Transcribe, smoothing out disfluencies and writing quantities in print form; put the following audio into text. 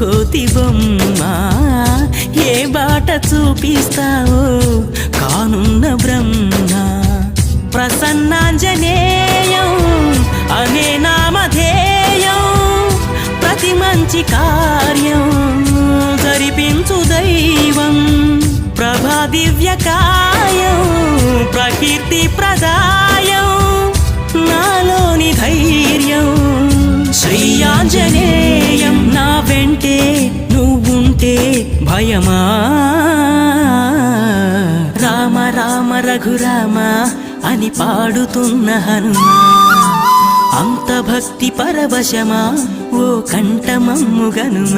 కోతి బొమ్మ ఏ బాట చూపిస్తావో కానున్న బ్రహ్మ ప్రసన్నాంజనేయం అనే నామధేయం ప్రతి మంచి కార్యం జరిపించు దైవం ప్రభా దివ్యకాయం ప్రకీర్తి ప్రదాయం నాలోని ధైర్యం శ్రీ ఆంజనేయం నా వెంటే నువ్వుంటే భయమా రామ రామ రఘురామ అని పాడుతున్న హనుమా అంత భక్తి పరవశమా ఓ కంఠమమ్ముగనుమా